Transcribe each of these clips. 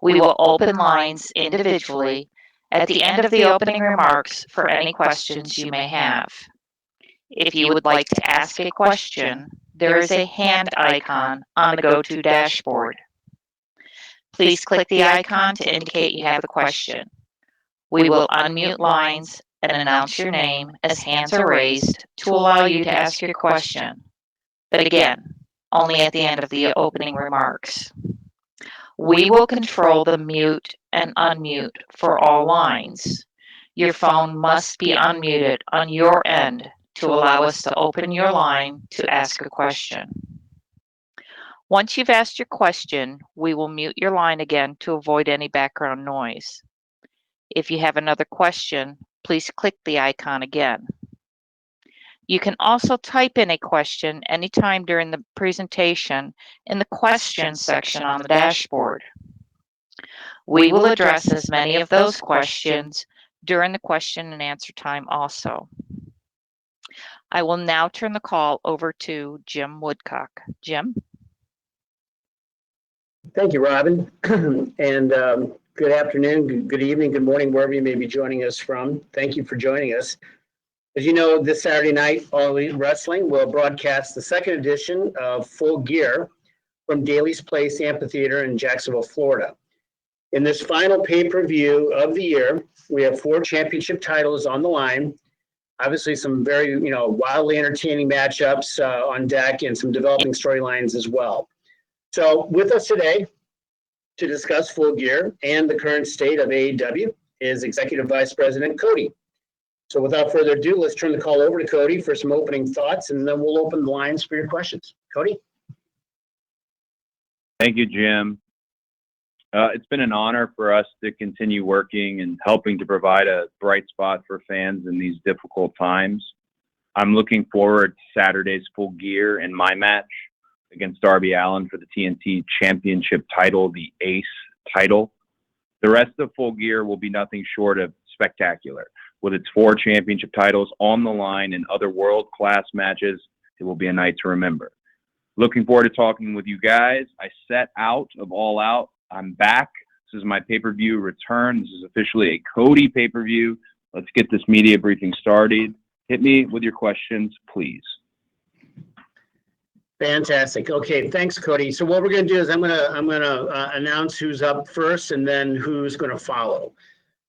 We will open lines individually at the end of the opening remarks for any questions you may have. If you would like to ask a question, there is a hand icon on the GoTo dashboard. Please click the icon to indicate you have a question. We will unmute lines and announce your name as hands are raised to allow you to ask your question. But again, only at the end of the opening remarks. We will control the mute and unmute for all lines. Your phone must be unmuted on your end to allow us to open your line to ask a question. Once you've asked your question, we will mute your line again to avoid any background noise. If you have another question, please click the icon again. You can also type in a question anytime during the presentation in the questions section on the dashboard. We will address as many of those questions during the question and answer time also. I will now turn the call over to Jim Woodcock. Jim? Thank you, Robin. And good afternoon, good evening, good morning, wherever you may be joining us from. Thank you for joining us. As you know, this Saturday night, All Elite Wrestling will broadcast the second edition of Full Gear from Daly's Place Amphitheater in Jacksonville, Florida. In this final pay-per-view of the year, we have 4 championship titles on the line. Obviously, some very, wildly entertaining matchups on deck and some developing storylines as well. So with us today to discuss Full Gear and the current state of AEW is Executive Vice President Cody. So without further ado, let's turn the call over to Cody for some opening thoughts, and then we'll open the lines for your questions. Cody? Thank you, Jim. It's been an honor for us to continue working and helping to provide a bright spot for fans in these difficult times. I'm looking forward to Saturday's Full Gear and my match against Darby Allin for the TNT Championship title, the Ace title. The rest of Full Gear will be nothing short of spectacular. With its 4 championship titles on the line and other world-class matches, it will be a night to remember. Looking forward to talking with you guys. I set out of All Out. I'm back. This is my pay-per-view return. This is officially a Cody pay-per-view. Let's get this media briefing started. Hit me with your questions, please. Fantastic. Okay, thanks, Cody. So what we're going to do is I'm gonna announce who's up first and then who's going to follow.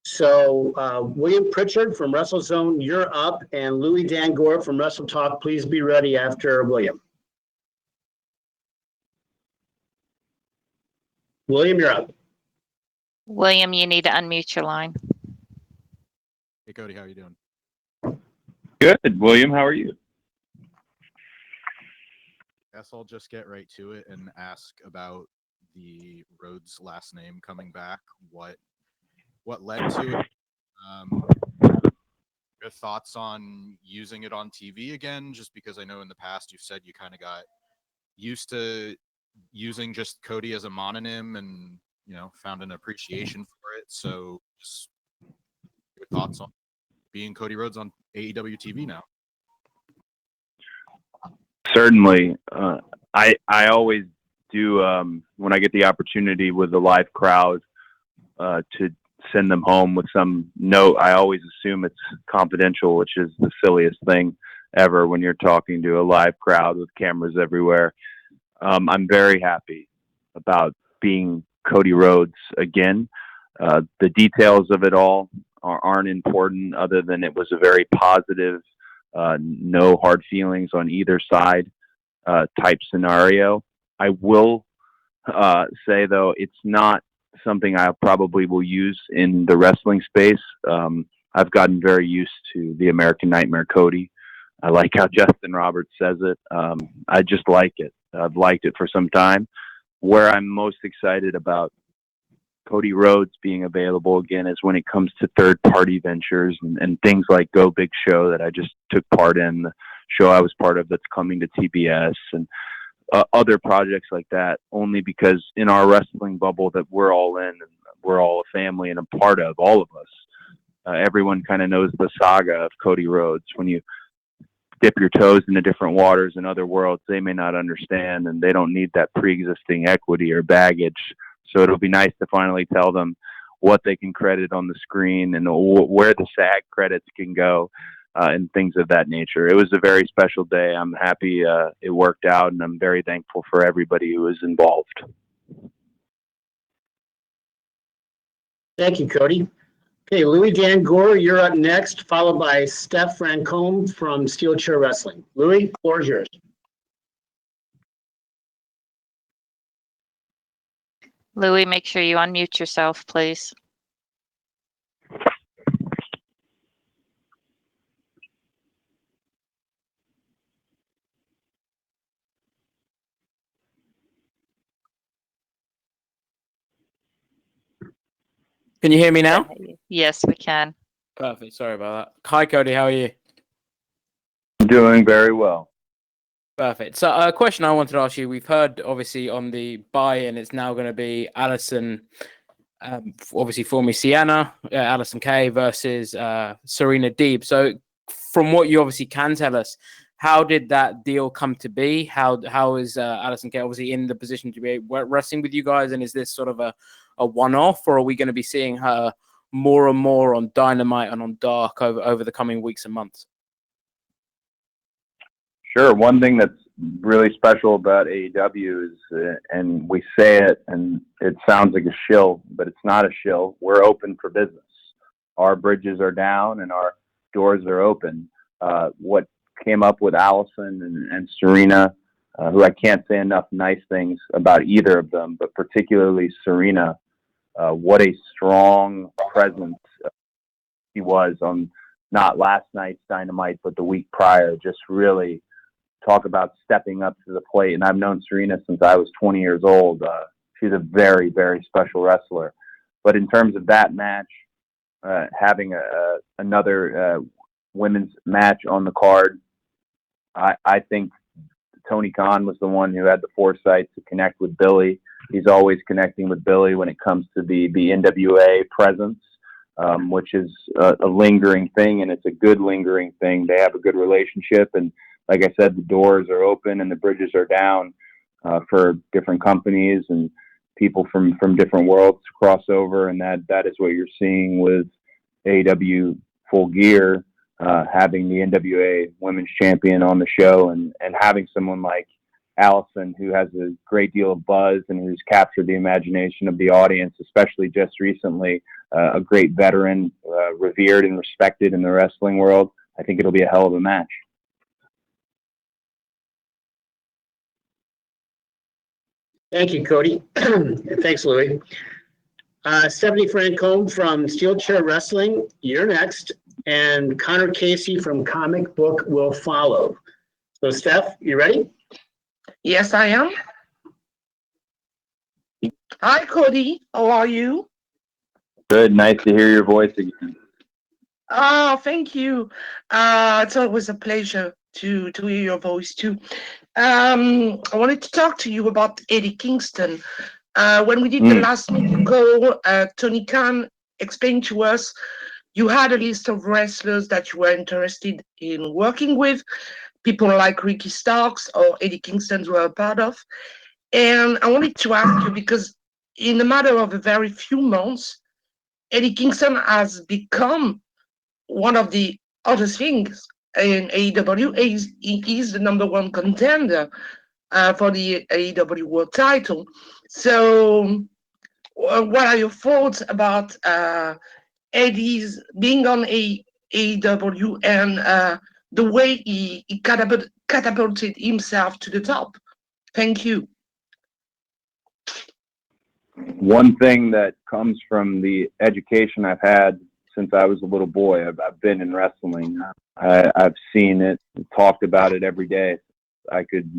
So William Pritchard from WrestleZone, you're up, and Louis Dangor from Wrestle Talk, please be ready after William. William, you're up. William, you need to unmute your line. Hey, Cody, how are you doing? Good. William, how are you? Guess I'll just get right to it and ask about the Rhodes last name coming back. What led to it? Your thoughts on using it on TV again? Just because I know in the past you've said you kind of got used to using just Cody as a mononym and found an appreciation for it. So just your thoughts on being Cody Rhodes on AEW TV now? Certainly. I always do when I get the opportunity with the live crowd to send them home with some note. I always assume it's confidential, which is the silliest thing ever when you're talking to a live crowd with cameras everywhere. I'm very happy about being Cody Rhodes again. The details of it all aren't important other than it was a very positive, no hard feelings on either side type scenario. I will say, though, it's not something I probably will use in the wrestling space. I've gotten very used to the American Nightmare Cody. I like how Justin Roberts says it. I just like it. I've liked it for some time. Where I'm most excited about Cody Rhodes being available again is when it comes to third-party ventures and things like Go Big Show that I just took part in, the show I was part of that's coming to TBS, and other projects like that, only because in our wrestling bubble that we're all in, and we're all a family and a part of, all of us, everyone kind of knows the saga of Cody Rhodes. When you dip your toes into different waters in other worlds, they may not understand, and they don't need that pre-existing equity or baggage. So it'll be nice to finally tell them what they can credit on the screen and where the SAG credits can go, and things of that nature. It was a very special day. I'm happy it worked out, and I'm very thankful for everybody who was involved. Thank you, Cody. Okay, Louis Dan-Gora, you're up next, followed by Steph Francombe from Steel Chair Wrestling. Louis, the floor is yours. Louis, make sure you unmute yourself, please. Can you hear me now? Yes, we can. Perfect. Sorry about that. Hi, Cody. How are you? Doing very well. Perfect. So a question I wanted to ask you, we've heard obviously on the buy-in, it's now going to be Allison, obviously formerly Sienna, Allison Kay versus Serena Deeb. So from what you obviously can tell us, how did that deal come to be? How is Allison Kay obviously in the position to be wrestling with you guys? And is this sort of a one-off, or are we going to be seeing her more and more on Dynamite and on Dark over the coming weeks and months? Sure. One thing that's really special about AEW is, and we say it, and it sounds like a shill, but it's not a shill. We're open for business. Our bridges are down and our doors are open. What came up with Allison and Serena, who I can't say enough nice things about either of them, but particularly Serena, what a strong presence she was on not last night's Dynamite, but the week prior. Just really talk about stepping up to the plate. And I've known Serena since I was 20 years old. She's a very, very special wrestler. But in terms of that match, having another women's match on the card, I think Tony Khan was the one who had the foresight to connect with Billy. He's always connecting with Billy when it comes to the NWA presence, which is a lingering thing, and it's a good lingering thing. They have a good relationship, and like I said, the doors are open and the bridges are down for different companies and people from different worlds to cross over, and that is what you're seeing with AEW Full Gear, having the NWA Women's Champion on the show and having someone like Allison, who has a great deal of buzz and who's captured the imagination of the audience, especially just recently, a great veteran, revered and respected in the wrestling world. I think it'll be a hell of a match. Thank you, Cody. Thanks, Louis. Stephanie Francombe from Steel Chair Wrestling, you're next. And Connor Casey from Comic Book will follow. So, Steph, you ready? Yes, I am. Hi, Cody. How are you? Good. Nice to hear your voice again. Oh, thank you. It's always a pleasure to hear your voice too. I wanted to talk to you about Eddie Kingston. When we did the last meeting call, Tony Khan explained to us you had a list of wrestlers that you were interested in working with, people like Ricky Starks or Eddie Kingston were a part of. And I wanted to ask you, because in a matter of a very few months, Eddie Kingston has become one of the other things in AEW. He is the #1 contender for the AEW World Title. So what are your thoughts about Eddie's being on AEW and the way he catapulted himself to the top? Thank you. One thing that comes from the education I've had since I was a little boy, I've been in wrestling. I've seen it, talked about it every day. I could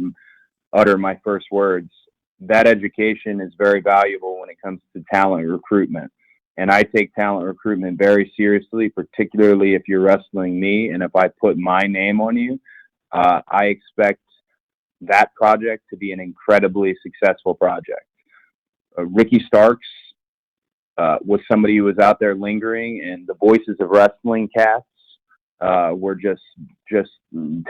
utter my first words. That education is very valuable when it comes to talent recruitment. And I take talent recruitment very seriously, particularly if you're wrestling me. And if I put my name on you, I expect that project to be an incredibly successful project. Ricky Starks was somebody who was out there lingering, and the Voices of Wrestling casts were just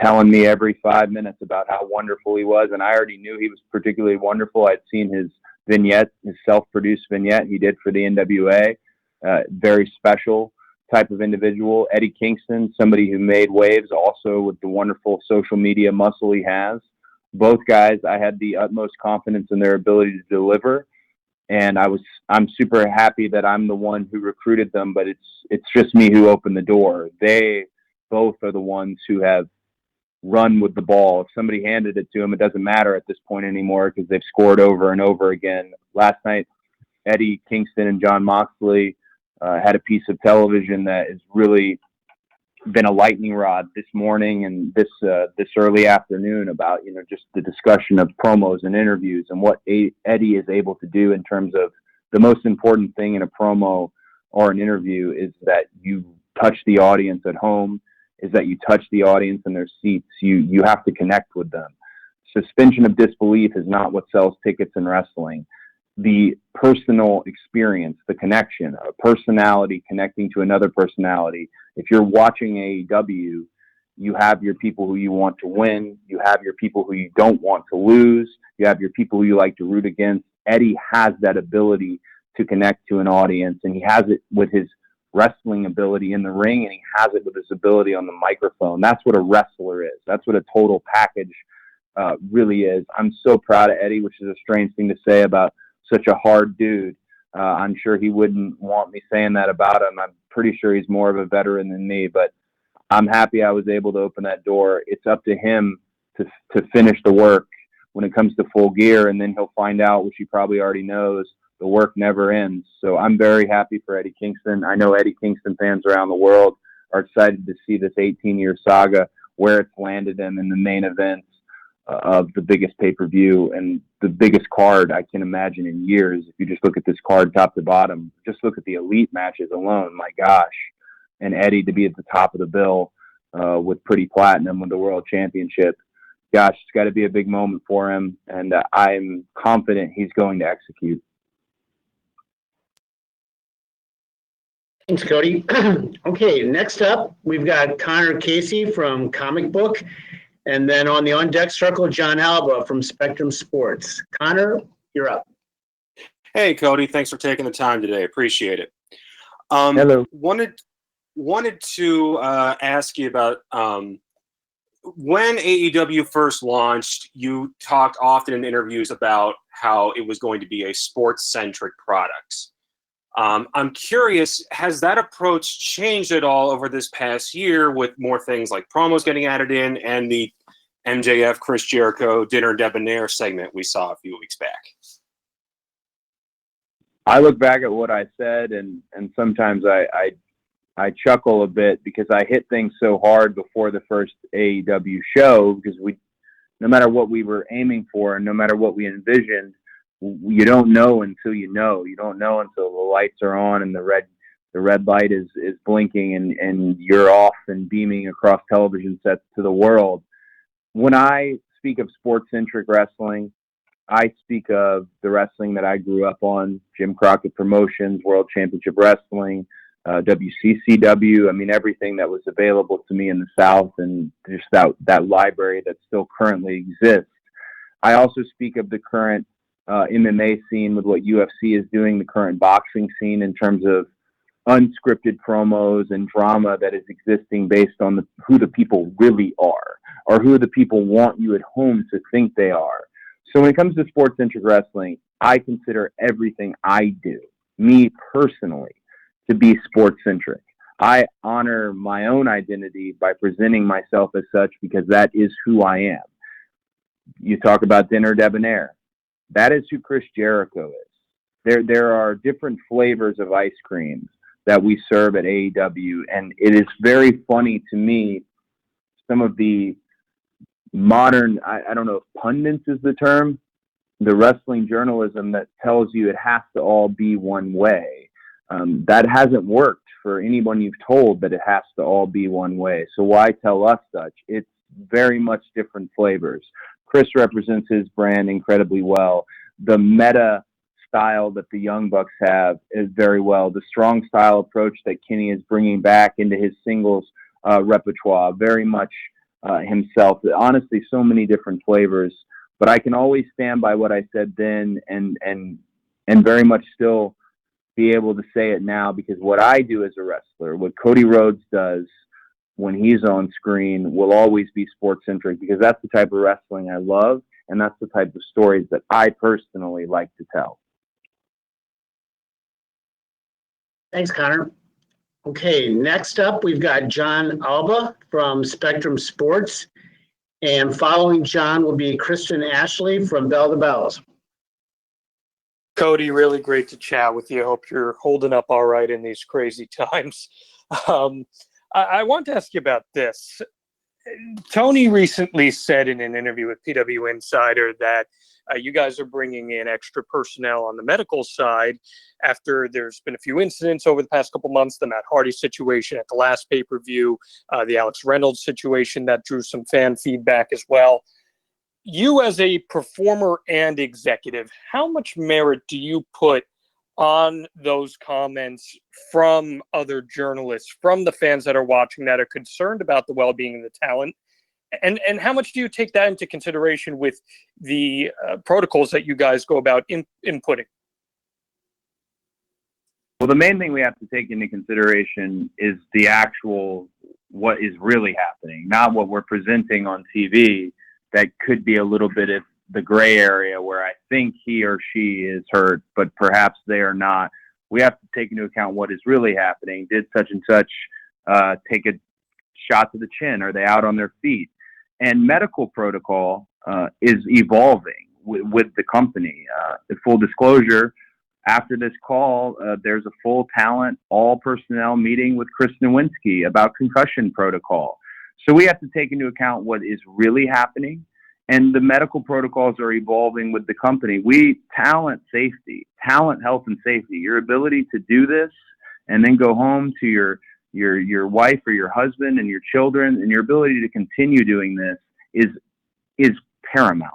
telling me every 5 minutes about how wonderful he was. And I already knew he was particularly wonderful. I'd seen his vignette, his self-produced vignette he did for the NWA. Very special type of individual. Eddie Kingston, somebody who made waves also with the wonderful social media muscle he has. Both guys, I had the utmost confidence in their ability to deliver. And I'm super happy that I'm the one who recruited them, but it's just me who opened the door. They both are the ones who have run with the ball. If somebody handed it to them, it doesn't matter at this point anymore because they've scored over and over again. Last night, Eddie Kingston and John Moxley had a piece of television that has really been a lightning rod this morning and this early afternoon about, just the discussion of promos and interviews and what Eddie is able to do in terms of the most important thing in a promo or an interview is that you touch the audience at home, is that you touch the audience in their seats. You have to connect with them. Suspension of disbelief is not what sells tickets in wrestling. The personal experience, the connection, a personality connecting to another personality. If you're watching AEW, you have your people who you want to win. You have your people who you don't want to lose. You have your people who you like to root against. Eddie has that ability to connect to an audience, and he has it with his wrestling ability in the ring, and he has it with his ability on the microphone. That's what a wrestler is. That's what a total package really is. I'm so proud of Eddie, which is a strange thing to say about such a hard dude. I'm sure he wouldn't want me saying that about him. I'm pretty sure he's more of a veteran than me, but I'm happy I was able to open that door. It's up to him to finish the work when it comes to Full Gear, and then he'll find out, which he probably already knows, the work never ends. So I'm very happy for Eddie Kingston. I know Eddie Kingston fans around the world are excited to see this 18-year saga, where it's landed him in the main events of the biggest pay-per-view and the biggest card I can imagine in years. If you just look at this card top to bottom, just look at the elite matches alone, my gosh. And Eddie to be at the top of the bill with Pretty Platinum with the World Championship. Gosh, it's got to be a big moment for him, and I'm confident he's going to execute. Thanks, Cody. Okay, next up, we've got Connor Casey from Comic Book. And then on the on-deck circle, John Alba from Spectrum Sports. Connor, you're up. Hey, Cody. Thanks for taking the time today. Appreciate it. Hello. Wanted to ask you about when AEW first launched, you talked often in interviews about how it was going to be a sports-centric product. I'm curious, has that approach changed at all over this past year with more things like promos getting added in and the MJF Chris Jericho Dinner Debonair segment we saw a few weeks back? I look back at what I said and sometimes I chuckle a bit because I hit things so hard before the first AEW show because no matter what we were aiming for and no matter what we envisioned, you don't know until you know. You don't know until the lights are on and the red light is blinking and you're off and beaming across television sets to the world. When I speak of sports-centric wrestling, I speak of the wrestling that I grew up on, Jim Crockett Promotions, World Championship Wrestling, WCCW. I mean, everything that was available to me in the South and just that library that still currently exists. I also speak of the current MMA scene with what UFC is doing, the current boxing scene in terms of unscripted promos and drama that is existing based on who the people really are or who the people want you at home to think they are. So when it comes to sports-centric wrestling, I consider everything I do, me personally, to be sports-centric. I honor my own identity by presenting myself as such because that is who I am. You talk about Dinner Debonair. That is who Chris Jericho is. There are different flavors of ice creams that we serve at AEW, and it is very funny to me, some of the modern, I don't know if pundits is the term, the wrestling journalism that tells you it has to all be one way. That hasn't worked for anyone you've told that it has to all be one way. So why tell us such? It's very much different flavors. Chris represents his brand incredibly well. The meta style that the Young Bucks have is very well. The strong style approach that Kenny is bringing back into his singles repertoire, very much himself. Honestly, so many different flavors but I can always stand by what I said then and very much still be able to say it now, because what I do as a wrestler, what Cody Rhodes does when he's on screen, will always be sports-centric, because that's the type of wrestling I love, and that's the type of stories that I personally like to tell. Thanks, Connor. Okay, next up, we've got John Alba from Spectrum Sports, and following John will be Kristen Ashley from Bell to Bells. Cody, really great to chat with you. Hope you're holding up all right in these crazy times. I want to ask you about this. Tony recently said in an interview with PW Insider that you guys are bringing in extra personnel on the medical side after there's been a few incidents over the past couple months, the Matt Hardy situation at the last pay-per-view, the Alex Reynolds situation that drew some fan feedback as well. You as a performer and executive, how much merit do you put on those comments from other journalists, from the fans that are watching that are concerned about the well-being of the talent? And how much do you take that into consideration with the protocols that you guys go about inputting? Well, the main thing we have to take into consideration is the actual, what is really happening, not what we're presenting on TV. That could be a little bit of the gray area where I think he or she is hurt, but perhaps they are not. We have to take into account what is really happening. Did such and such take a shot to the chin? Are they out on their feet? And medical protocol is evolving with the company. Full disclosure, after this call, there's a full talent, all personnel meeting with Chris Nowinski about concussion protocol. So we have to take into account what is really happening, and the medical protocols are evolving with the company. Talent safety, talent health and safety, your ability to do this and then go home to your wife or your husband and your children, and your ability to continue doing this is paramount.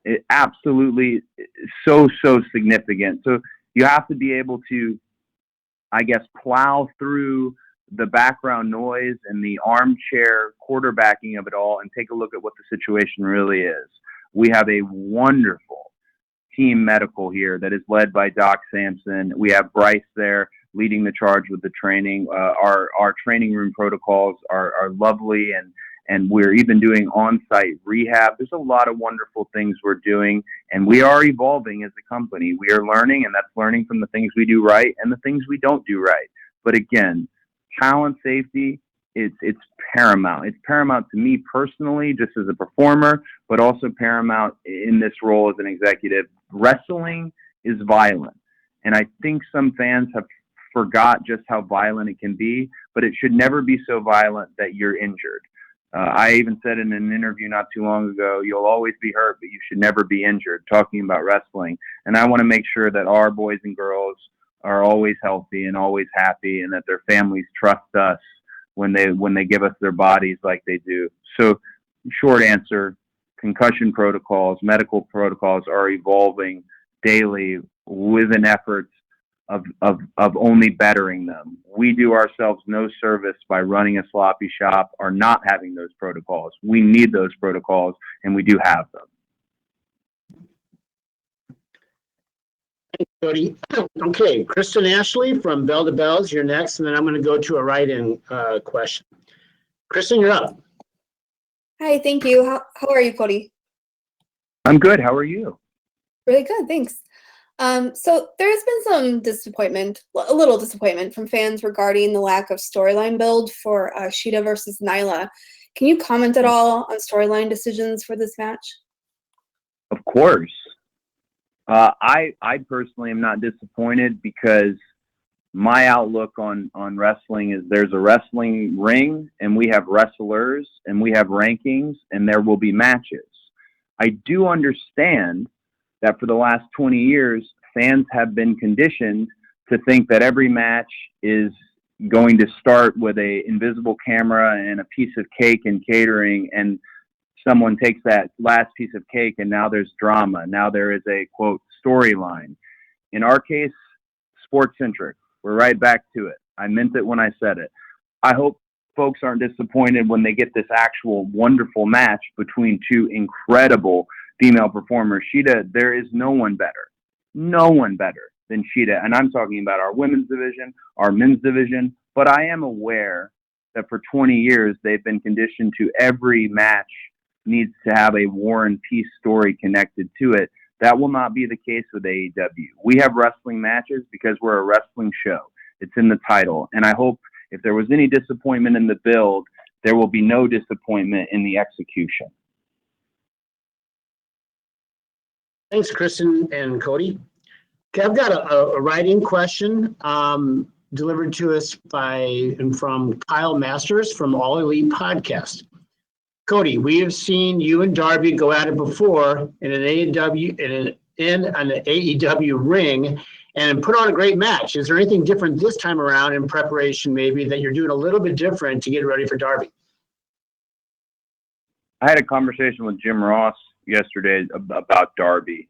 It absolutely so significant. So you have to be able to, I guess, plow through the background noise and the armchair quarterbacking of it all and take a look at what the situation really is. We have a wonderful team medical here that is led by Doc Sampson. We have Bryce there leading the charge with the training. Our training room protocols are lovely, and we're even doing on-site rehab. There's a lot of wonderful things we're doing, and we are evolving as a company. We are learning, and that's learning from the things we do right and the things we don't do right. But again, talent safety, it's paramount. It's paramount to me personally, just as a performer, but also paramount in this role as an executive. Wrestling is violent, and I think some fans have forgot just how violent it can be, but it should never be so violent that you're injured. I even said in an interview not too long ago, you'll always be hurt, but you should never be injured, talking about wrestling. And I want to make sure that our boys and girls are always healthy and always happy, and that their families trust us when they give us their bodies like they do. So short answer, concussion protocols, medical protocols are evolving daily with an effort of only bettering them. We do ourselves no service by running a sloppy shop or not having those protocols. We need those protocols, and we do have them. Thanks, Cody. Okay, Kristen Ashley from Bell to Bells, you're next, and then I'm going to go to a write-in question. Kristen, you're up. Hi, thank you. How are you, Cody? I'm good. How are you? Really good, thanks. So there's been some disappointment, a little disappointment from fans regarding the lack of storyline build for Shida versus Nyla. Can you comment at all on storyline decisions for this match? Of course. I personally am not disappointed, because my outlook on wrestling is there's a wrestling ring, and we have wrestlers, and we have rankings, and there will be matches. I do understand that for the last 20 years, fans have been conditioned to think that every match is going to start with an invisible camera and a piece of cake and catering, and someone takes that last piece of cake and now there's drama. Now there is a, quote, storyline. In our case, sports-centric. We're right back to it. I meant it when I said it. I hope folks aren't disappointed when they get this actual wonderful match between two incredible female performers. Shida, there is no one better than Shida. And I'm talking about our women's division, our men's division. But I am aware that for 20 years, they've been conditioned to every match needs to have a War and Peace story connected to it. That will not be the case with AEW. We have wrestling matches because we're a wrestling show. It's in the title. And I hope if there was any disappointment in the build, there will be no disappointment in the execution. Thanks, Kristen and Cody. Okay, I've got a write-in question delivered to us from Kyle Masters from All Elite Podcast. Cody, we have seen you and Darby go at it before in an AEW ring and put on a great match. Is there anything different this time around in preparation, maybe, that you're doing a little bit different to get ready for Darby? I had a conversation with Jim Ross yesterday about Darby.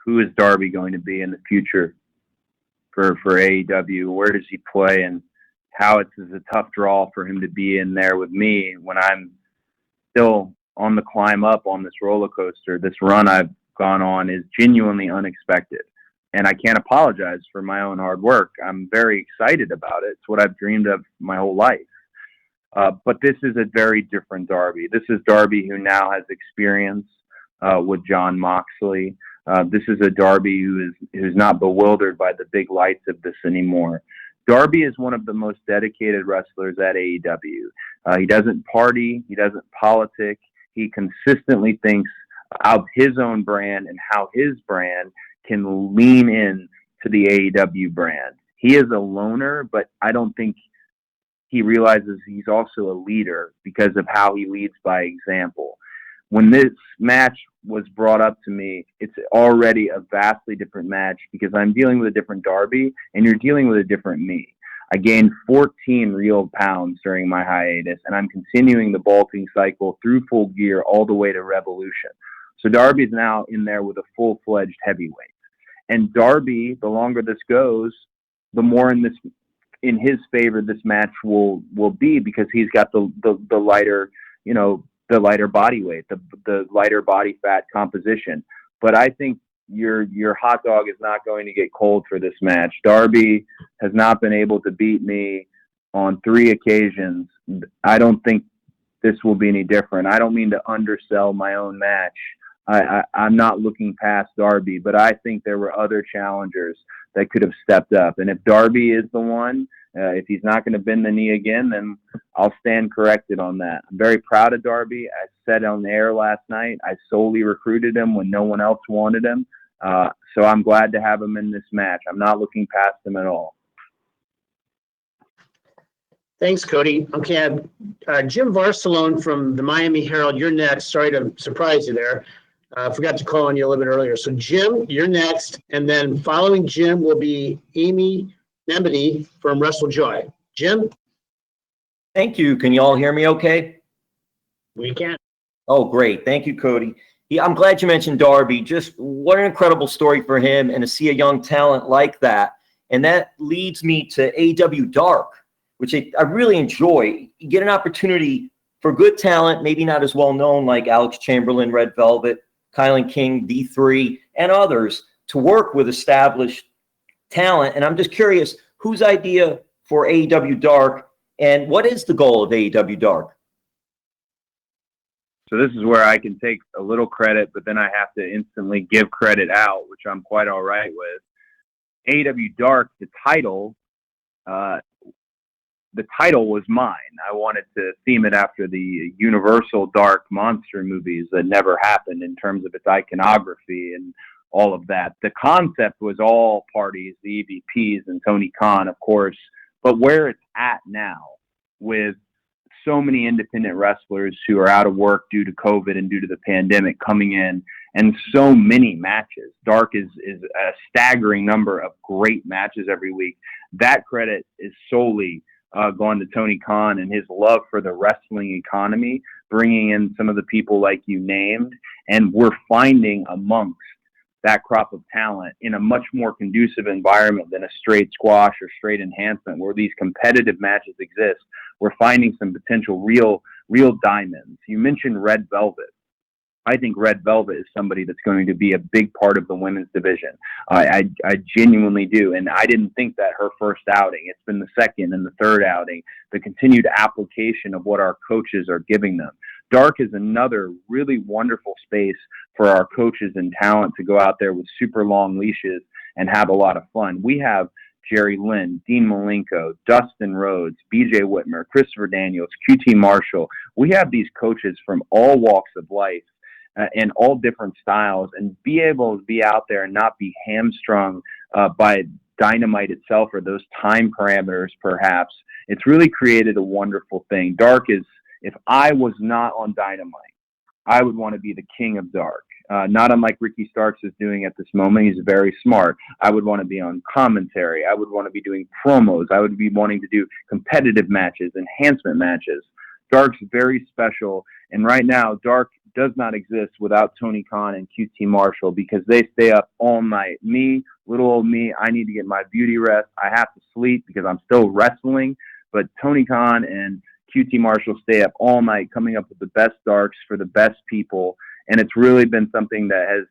Who is Darby going to be in the future for AEW? Where does he play? And how it's a tough draw for him to be in there with me when I'm still on the climb up on this roller coaster. This run I've gone on is genuinely unexpected. And I can't apologize for my own hard work. I'm very excited about it. It's what I've dreamed of my whole life. But this is a very different Darby. This is Darby who now has experience with Jon Moxley. This is a Darby who's not bewildered by the big lights of this anymore. Darby is one of the most dedicated wrestlers at AEW. He doesn't party. He doesn't politic. He consistently thinks of his own brand and how his brand can lean in to the AEW brand. He is a loner, but I don't think he realizes he's also a leader because of how he leads by example. When this match was brought up to me, it's already a vastly different match because I'm dealing with a different Darby and you're dealing with a different me. I gained 14 real pounds during my hiatus, and I'm continuing the bulking cycle through Full Gear all the way to Revolution. So Darby's now in there with a full-fledged heavyweight. And Darby, the longer this goes, the more in his favor this match will be because he's got the lighter, the lighter body weight, the lighter body fat composition. But I think your hot dog is not going to get cold for this match. Darby has not been able to beat me on 3 occasions. I don't think this will be any different. I don't mean to undersell my own match. I'm not looking past Darby, but I think there were other challengers that could have stepped up. And if Darby is the one, if he's not going to bend the knee again, then I'll stand corrected on that. I'm very proud of Darby. I said on the air last night, I solely recruited him when no one else wanted him. So I'm glad to have him in this match. I'm not looking past him at all. Thanks, Cody. Okay, Jim Varsalone from the Miami Herald, you're next. Sorry to surprise you there. I forgot to call on you a little bit earlier. So, Jim, you're next. And then following Jim will be Amy Nemedy from WrestleJoy. Jim? Thank you. Can you all hear me okay? We can. Oh, great. Thank you, Cody. Yeah, I'm glad you mentioned Darby. Just what an incredible story for him and to see a young talent like that. And that leads me to AEW Dark, which I really enjoy. You get an opportunity for good talent, maybe not as well known like Alex Chamberlain, Red Velvet, Kylan King, D3, and others to work with established talent. And I'm just curious, whose idea for AEW Dark and what is the goal of AEW Dark? So this is where I can take a little credit, but then I have to instantly give credit out, which I'm quite all right with. AEW Dark, the title was mine. I wanted to theme it after the Universal Dark monster movies that never happened in terms of its iconography and all of that. The concept was all parties, the EVPs and Tony Khan, of course, but where it's at now with so many independent wrestlers who are out of work due to COVID and due to the pandemic coming in, and so many matches. Dark is a staggering number of great matches every week. That credit is solely gone to Tony Khan and his love for the wrestling economy, bringing in some of the people like you named, and we're finding amongst that crop of talent in a much more conducive environment than a straight squash or straight enhancement where these competitive matches exist. We're finding some potential real diamonds. You mentioned Red Velvet. I think Red Velvet is somebody that's going to be a big part of the women's division. I genuinely do. And I didn't think that her first outing. It's been the second and the third outing, the continued application of what our coaches are giving them. Dark is another really wonderful space for our coaches and talent to go out there with super long leashes and have a lot of fun. We have Jerry Lynn, Dean Malenko, Dustin Rhodes, BJ Whitmer, Christopher Daniels, QT Marshall. We have these coaches from all walks of life and all different styles, and be able to be out there and not be hamstrung by Dynamite itself or those time parameters, perhaps. It's really created a wonderful thing. Dark is, if I was not on Dynamite, I would want to be the king of Dark. Not unlike Ricky Starks is doing at this moment. He's very smart. I would want to be on commentary. I would want to be doing promos. I would be wanting to do competitive matches, enhancement matches. Dark's very special. And right now, Dark does not exist without Tony Khan and QT Marshall because they stay up all night. Me, little old me, I need to get my beauty rest. I have to sleep because I'm still wrestling. But Tony Khan and QT Marshall stay up all night coming up with the best Darks for the best people. And it's really been something that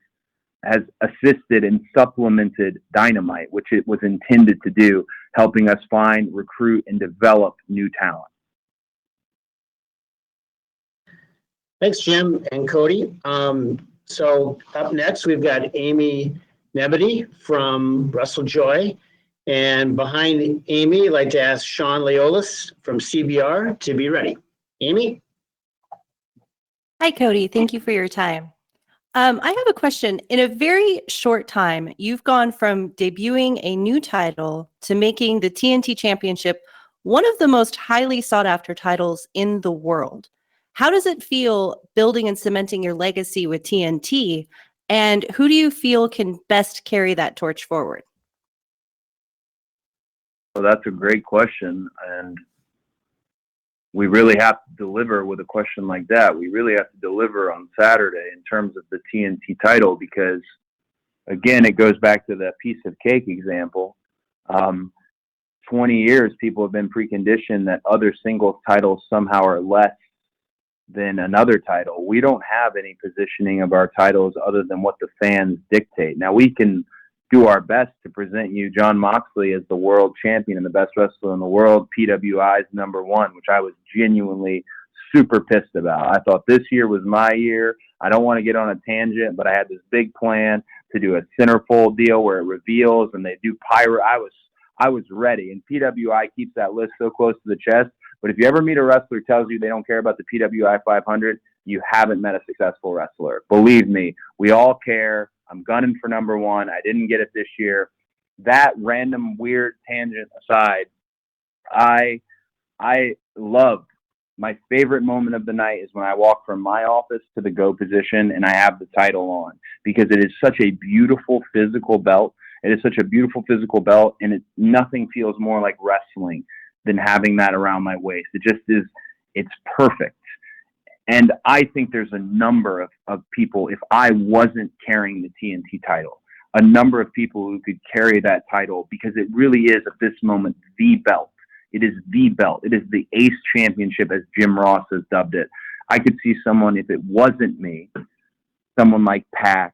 has assisted and supplemented Dynamite, which it was intended to do, helping us find, recruit, and develop new talent. Thanks, Jim and Cody. So up next, we've got Amy Nebedy from WrestleJoy. And behind Amy, I'd like to ask Sean Leolis from CBR to be ready. Amy? Hi, Cody. Thank you for your time. I have a question. In a very short time, you've gone from debuting a new title to making the TNT Championship one of the most highly sought after titles in the world. How does it feel building and cementing your legacy with TNT? And who do you feel can best carry that torch forward? Well, that's a great question. And we really have to deliver with a question like that. We really have to deliver on Saturday in terms of the TNT title because, again, it goes back to that piece of cake example. 20 years, people have been preconditioned that other singles titles somehow are less than another title. We don't have any positioning of our titles other than what the fans dictate. Now, we can do our best to present you Jon Moxley as the world champion and the best wrestler in the world, PWI's #1, which I was genuinely super pissed about. I thought this year was my year. I don't want to get on a tangent, but I had this big plan to do a centerfold deal where it reveals and they do pyro. I was ready, and PWI keeps that list so close to the chest. But if you ever meet a wrestler who tells you they don't care about the PWI 500, you haven't met a successful wrestler. Believe me, we all care. I'm gunning for #1. I didn't get it this year. That random weird tangent aside, I love my favorite moment of the night is when I walk from my office to the go position and I have the title on because it is such a beautiful physical belt. It is such a beautiful physical belt, and nothing feels more like wrestling than having that around my waist. It just is, it's perfect. And I think there's a number of people, if I wasn't carrying the TNT title, a number of people who could carry that title because it really is at this moment the belt. It is the belt. It is the Ace Championship, as Jim Ross has dubbed it. I could see someone, if it wasn't me, someone like Pac,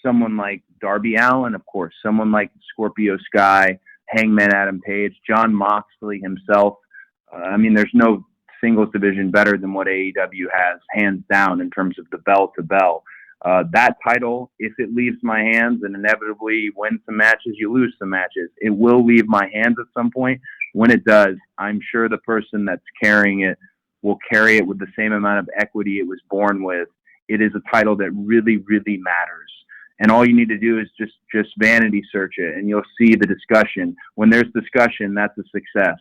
someone like Darby Allin, of course, someone like Scorpio Sky, Hangman Adam Page, Jon Moxley himself. I mean, there's no singles division better than what AEW has, hands down, in terms of the bell to bell. That title, if it leaves my hands, and inevitably you win some matches, you lose some matches, it will leave my hands at some point. When it does, I'm sure the person that's carrying it will carry it with the same amount of equity it was born with. It is a title that really, really matters. And all you need to do is just vanity search it, and you'll see the discussion. When there's discussion, that's a success.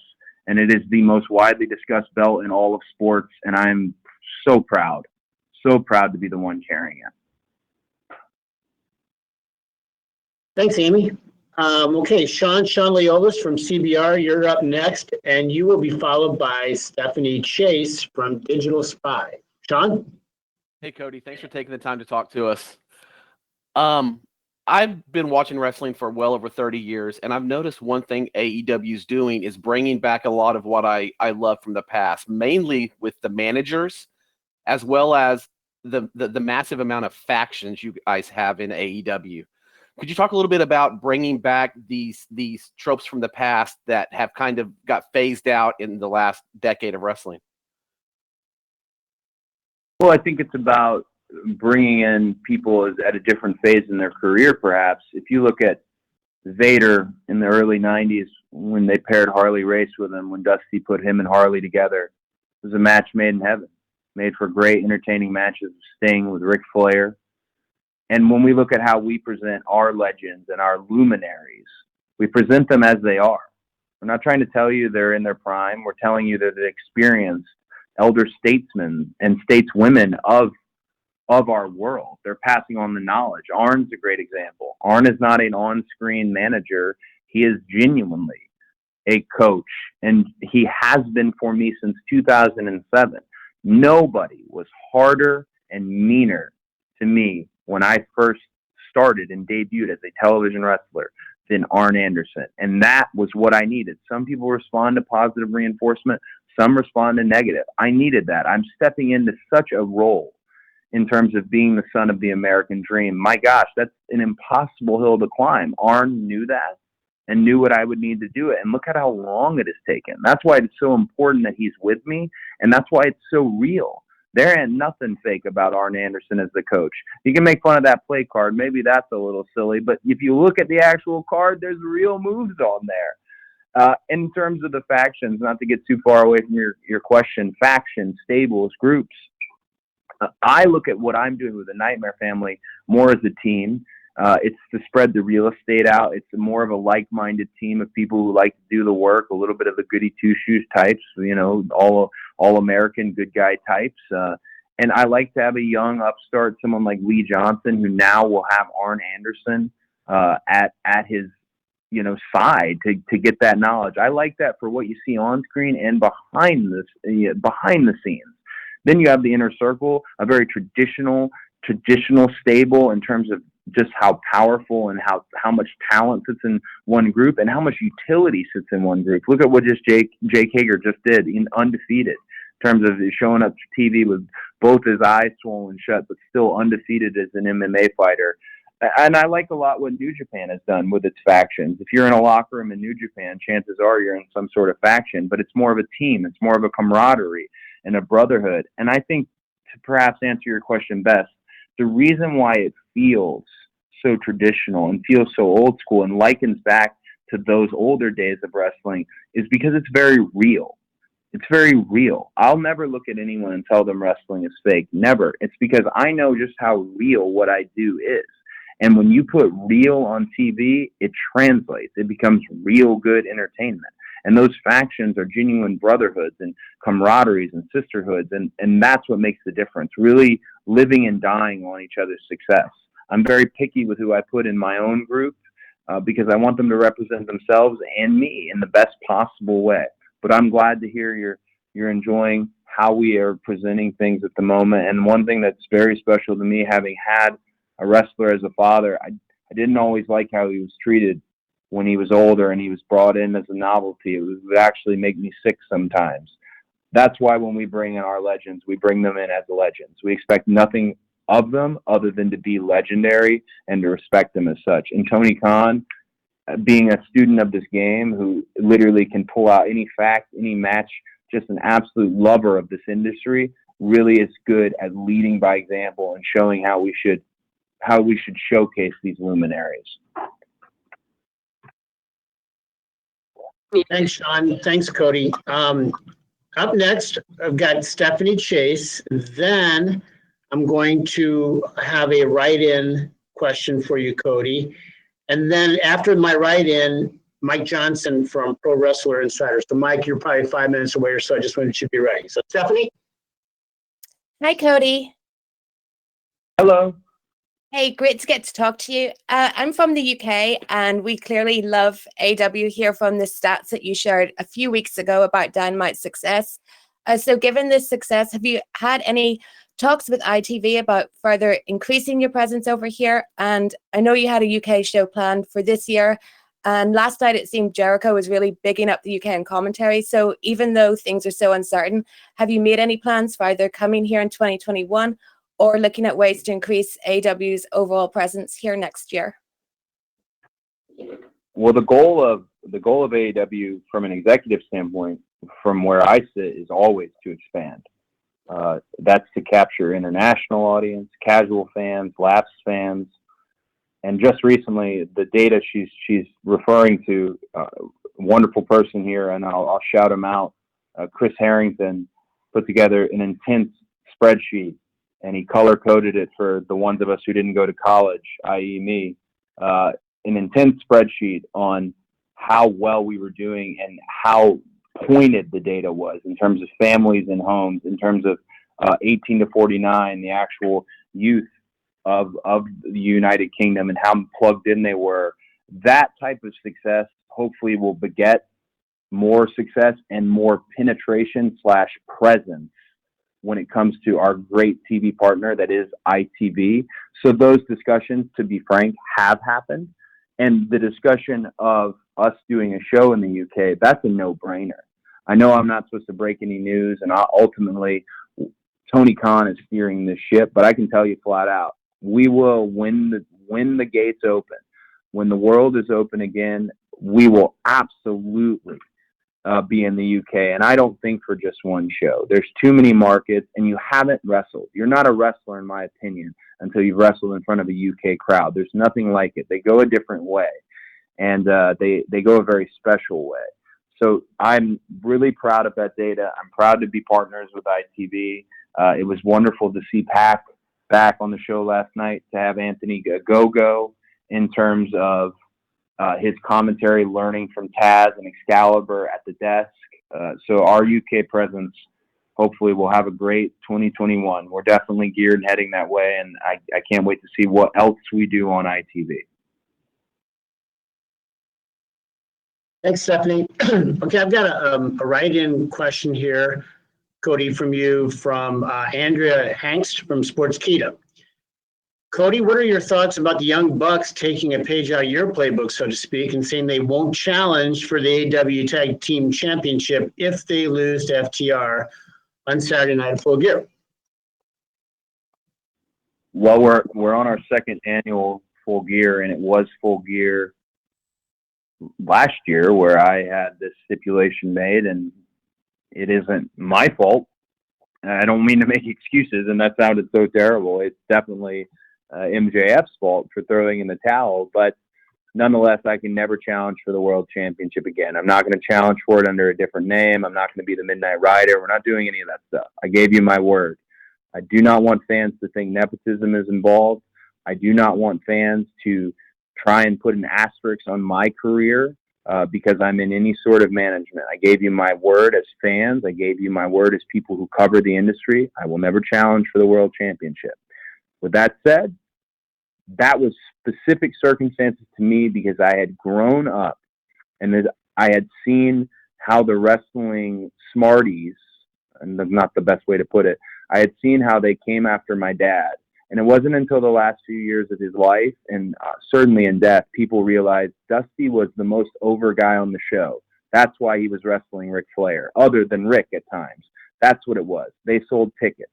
And it is the most widely discussed belt in all of sports, and I'm so proud to be the one carrying it. Thanks, Amy. Okay, Sean Leolis from CBR, you're up next, and you will be followed by Stephanie Chase from Digital Spy. Sean? Hey, Cody. Thanks for taking the time to talk to us. I've been watching wrestling for well over 30 years, and I've noticed one thing AEW is doing is bringing back a lot of what I love from the past, mainly with the managers, as well as the massive amount of factions you guys have in AEW. Could you talk a little bit about bringing back these tropes from the past that have kind of got phased out in the last decade of wrestling? Well, I think it's about bringing in people at a different phase in their career, perhaps. If you look at Vader in the early 90s, when they paired Harley Race with him, when Dusty put him and Harley together, it was a match made in heaven, made for great, entertaining matches with Sting, with Ric Flair. And when we look at how we present our legends and our luminaries, we present them as they are. We're not trying to tell you they're in their prime. We're telling you they're the experienced elder statesmen and stateswomen of our world. They're passing on the knowledge. Arn's a great example. Arn is not an on-screen manager. He is genuinely a coach, and he has been for me since 2007. Nobody was harder and meaner to me when I first started and debuted as a television wrestler than Arn Anderson. And that was what I needed. Some people respond to positive reinforcement. Some respond to negative. I needed that. I'm stepping into such a role in terms of being the son of the American dream. My gosh, that's an impossible hill to climb. Arn knew that and knew what I would need to do it. And look at how long it has taken. That's why it's so important that he's with me. And that's why it's so real. There ain't nothing fake about Arn Anderson as the coach. You can make fun of that play card. Maybe that's a little silly, but if you look at the actual card, there's real moves on there. In terms of the factions, not to get too far away from your question, factions, stables, groups, I look at what I'm doing with the Nightmare Family more as a team. It's to spread the real estate out. It's more of a like-minded team of people who like to do the work, a little bit of the goody two-shoes types, you know, all American good guy types. And I like to have a young upstart, someone like Lee Johnson, who now will have Arn Anderson at his, you know, side to get that knowledge. I like that for what you see on screen and behind the scenes. Then you have the inner circle, a very traditional stable in terms of just how powerful and how much talent sits in one group and how much utility sits in one group. Look at what Jake Hager just did, undefeated, in terms of showing up to TV with both his eyes swollen shut, but still undefeated as an MMA fighter. And I like a lot what New Japan has done with its factions. If you're in a locker room in New Japan, chances are you're in some sort of faction, but it's more of a team. It's more of a camaraderie and a brotherhood. And I think, to perhaps answer your question best, the reason why it feels so traditional and feels so old school and likens back to those older days of wrestling is because it's very real. It's very real. I'll never look at anyone and tell them wrestling is fake. Never. It's because I know just how real what I do is. And when you put real on TV, it translates. It becomes real good entertainment. And those factions are genuine brotherhoods and camaraderies and sisterhoods. And that's what makes the difference, really living and dying on each other's success. I'm very picky with who I put in my own group because I want them to represent themselves and me in the best possible way. But I'm glad to hear you're enjoying how we are presenting things at the moment. And one thing that's very special to me, having had a wrestler as a father, I didn't always like how he was treated when he was older and he was brought in as a novelty. It would actually make me sick sometimes. That's why when we bring in our legends, we bring them in as legends. We expect nothing of them other than to be legendary and to respect them as such. And Tony Khan, being a student of this game who literally can pull out any fact, any match, just an absolute lover of this industry, really is good at leading by example and showing how we should showcase these luminaries. Thanks, Sean. Thanks, Cody. Up next, I've got Stephanie Chase. Then I'm going to have a write-in question for you, Cody. And then after my write-in, Mike Johnson from Pro Wrestler Insider. So, Mike, you're probably 5 minutes away or so. I just wanted you to be ready. So, Stephanie? Hi, Cody. Hello. Hey, great to get to talk to you. I'm from the UK, and we clearly love AW here from the stats that you shared a few weeks ago about Dynamite's success. So given this success, have you had any talks with ITV about further increasing your presence over here? And I know you had a UK show planned for this year, and last night it seemed Jericho was really bigging up the UK in commentary. So even though things are so uncertain, have you made any plans for either coming here in 2021 or looking at ways to increase AEW's overall presence here next year? Well, the goal of AEW from an executive standpoint, from where I sit, is always to expand. That's to capture international audience, casual fans, lapsed fans, and just recently, the data she's referring to, wonderful person here, and I'll shout him out. Chris Harrington put together an intense spreadsheet, and he color coded it for the ones of us who didn't go to college, i.e., me. An intense spreadsheet on how well we were doing and how pointed the data was in terms of families and homes, in terms of 18 to 49, the actual youth of the United Kingdom, and how plugged in they were. That type of success hopefully will beget more success and more penetration / presence when it comes to our great TV partner that is ITV. So those discussions, to be frank, have happened. And the discussion of us doing a show in the UK, that's a no-brainer. I know I'm not supposed to break any news, and ultimately Tony Khan is steering this ship, but I can tell you flat out, we will, when the gates open, when the world is open again, we will absolutely be in the UK. And I don't think for just one show. There's too many markets, and you haven't wrestled. You're not a wrestler, in my opinion, until you've wrestled in front of a UK crowd. There's nothing like it. They go a different way, and they go a very special way. So I'm really proud of that data. I'm proud to be partners with ITV. It was wonderful to see Pac back on the show last night, to have Anthony Go in terms of his commentary, learning from Taz and Excalibur at the desk. So our UK presence, hopefully we'll have a great 2021. We're definitely geared and heading that way, and I can't wait to see what else we do on ITV. Thanks, Stephanie. Okay, I've got a write-in question here, Cody, from you, from Andrea Hangst from Sportskeeda. Cody, what are your thoughts about the Young Bucks taking a page out of your playbook, so to speak, and saying they won't challenge for the AEW Tag Team Championship if they lose to FTR on Saturday night at Full Gear? Well, we're on our second annual Full Gear, and it was Full Gear last year where I had this stipulation made, and it isn't my fault. I don't mean to make excuses, and that sounded so terrible. It's definitely MJF's fault for throwing in the towel, but nonetheless, I can never challenge for the World Championship again. I'm not going to challenge for it under a different name. I'm not going to be the Midnight Rider. We're not doing any of that stuff. I gave you my word. I do not want fans to think nepotism is involved. I do not want fans to try and put an asterisk on my career because I'm in any sort of management. I gave you my word as fans. I gave you my word as people who cover the industry. I will never challenge for the World Championship. With that said, that was specific circumstances to me because I had grown up and I had seen how the wrestling smarties, and that's not the best way to put it, I had seen how they came after my dad. And it wasn't until the last few years of his life, and certainly in death, people realized Dusty was the most over guy on the show. That's why he was wrestling Ric Flair, other than Rick at times. That's what it was. They sold tickets.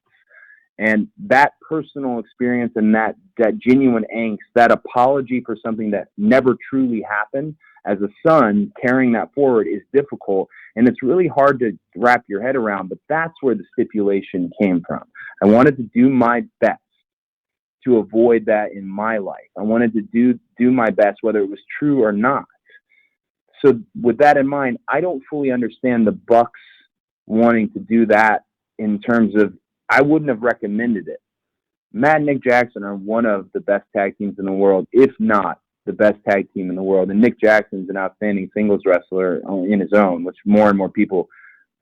And that personal experience and that genuine angst, that apology for something that never truly happened, as a son, carrying that forward is difficult. And it's really hard to wrap your head around, but that's where the stipulation came from. I wanted to do my best to avoid that in my life. I wanted to do my best, whether it was true or not. So with that in mind, I don't fully understand the Bucks wanting to do that in terms of, I wouldn't have recommended it. Matt and Nick Jackson are one of the best tag teams in the world, if not the best tag team in the world. And Nick Jackson's an outstanding singles wrestler in his own, which more and more people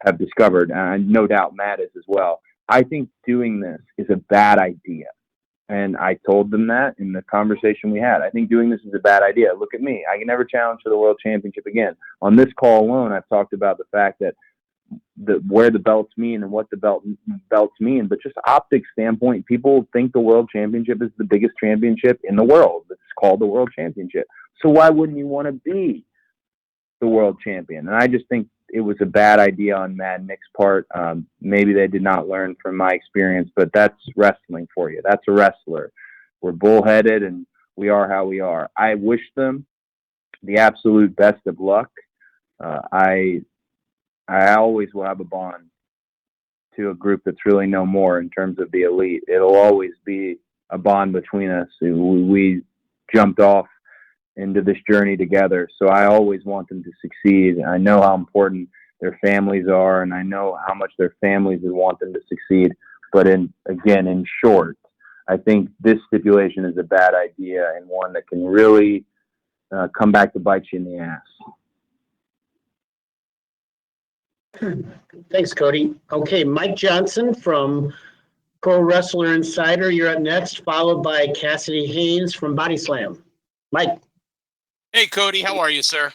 have discovered. And no doubt Matt is as well. I think doing this is a bad idea. And I told them that in the conversation we had. I think doing this is a bad idea. Look at me. I can never challenge for the World Championship again. On this call alone, I've talked about the fact that where the belts mean and what the belts mean. But just optics standpoint, people think the World Championship is the biggest championship in the world. It's called the World Championship. So why wouldn't you want to be the world champion. And I just think it was a bad idea on Mad Nick's part. Maybe they did not learn from my experience, but that's wrestling for you. That's a wrestler. We're bullheaded and we are how we are. I wish them the absolute best of luck. I always will have a bond to a group that's really no more in terms of the elite. It'll always be a bond between us. We jumped off into this journey together, so I always want them to succeed. I know how important their families are, and I know how much their families would want them to succeed. But in short, I think this stipulation is a bad idea and one that can really come back to bite you in the ass. Thanks, Cody. Okay, Mike Johnson from Pro Wrestler Insider, you're up next, followed by Cassidy Haynes from Body Slam. Mike. Hey, Cody, how are you, sir?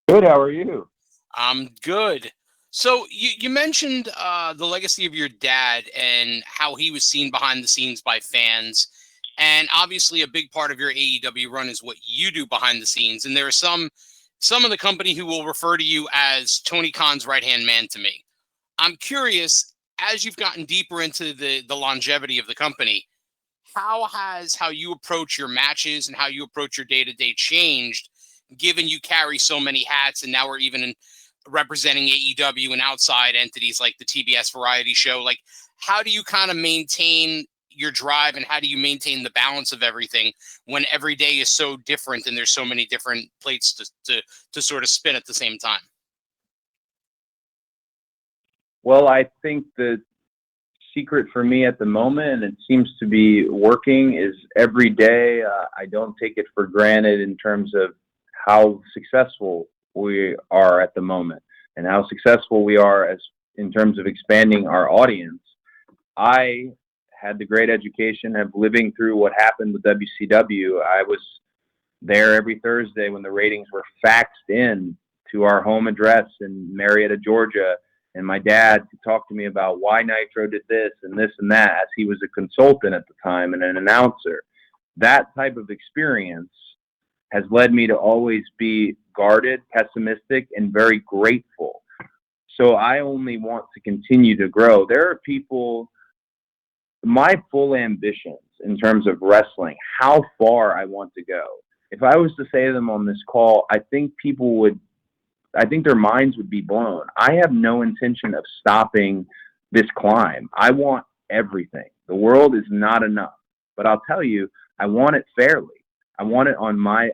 Good, how are you? I'm good. So you mentioned the legacy of your dad and how he was seen behind the scenes by fans. And obviously a big part of your AEW run is what you do behind the scenes. And there are some of the company who will refer to you as Tony Khan's right-hand man to me. I'm curious, as you've gotten deeper into the longevity of the company, how has how you approach your matches and how you approach your day-to-day changed, given you carry so many hats and now we're even representing AEW and outside entities like the TBS variety show? Like, how do you kind of maintain your drive and how do you maintain the balance of everything when every day is so different and there's so many different plates to sort of spin at the same time? Well, I think the secret for me at the moment, and it seems to be working, is every day I don't take it for granted in terms of how successful we are at the moment and how successful we are as in terms of expanding our audience. I had the great education of living through what happened with WCW. I was there every Thursday when the ratings were faxed in to our home address in Marietta, Georgia. And my dad could talk to me about why Nitro did this and that, as he was a consultant at the time and an announcer. That type of experience has led me to always be guarded, pessimistic, and very grateful. So I only want to continue to grow. There are people, my full ambitions in terms of wrestling, how far I want to go. If I was to say them on this call, I think their minds would be blown. I have no intention of stopping this climb. I want everything. The world is not enough, but I'll tell you, I want it fairly. I want it on my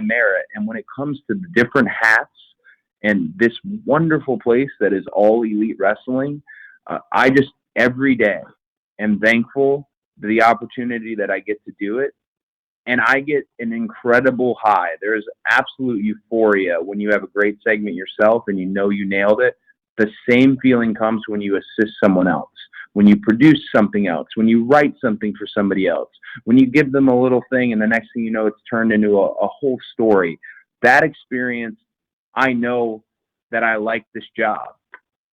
merit. And when it comes to the different hats and this wonderful place that is All Elite Wrestling, I just every day am thankful for the opportunity that I get to do it. And I get an incredible high. There's absolute euphoria when you have a great segment yourself and you know you nailed it. The same feeling comes when you assist someone else, when you produce something else, when you write something for somebody else, when you give them a little thing and the next thing you know, it's turned into a whole story. That experience, I know that I like this job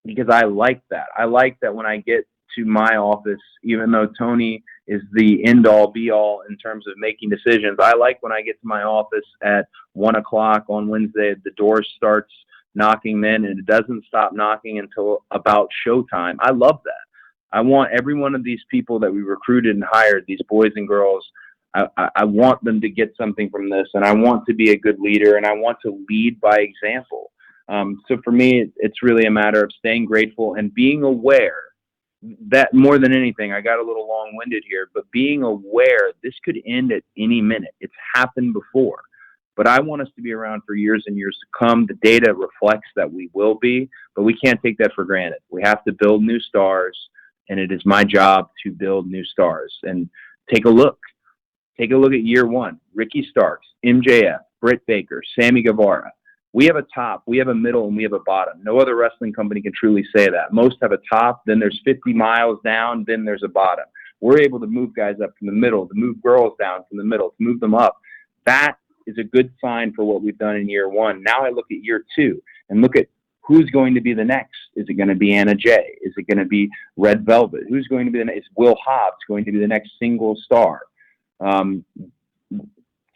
because I like that. I like that when I get to my office, even though Tony is the end-all be-all in terms of making decisions, I like when I get to my office at 1:00 on Wednesday, the door starts knocking then, and it doesn't stop knocking until about showtime. I love that. I want every one of these people that we recruited and hired, these boys and girls, I want them to get something from this, and I want to be a good leader, and I want to lead by example. So for me, it's really a matter of staying grateful and being aware that more than anything, I got a little long-winded here, but being aware this could end at any minute. It's happened before, but I want us to be around for years and years to come. The data reflects that we will be, but we can't take that for granted. We have to build new stars, and it is my job to build new stars. And take a look at year one. Ricky Starks, MJF, Britt Baker, Sammy Guevara. We have a top, we have a middle, and we have a bottom. No other wrestling company can truly say that. Most have a top, then there's 50 miles down, then there's a bottom. We're able to move guys up from the middle, to move girls down from the middle, to move them up. That is a good sign for what we've done in year one. Now I look at year two and look at who's going to be the next. Is it going to be Anna Jay? Is it going to be Red Velvet? Who's going to be the next? Is Will Hobbs going to be the next single star?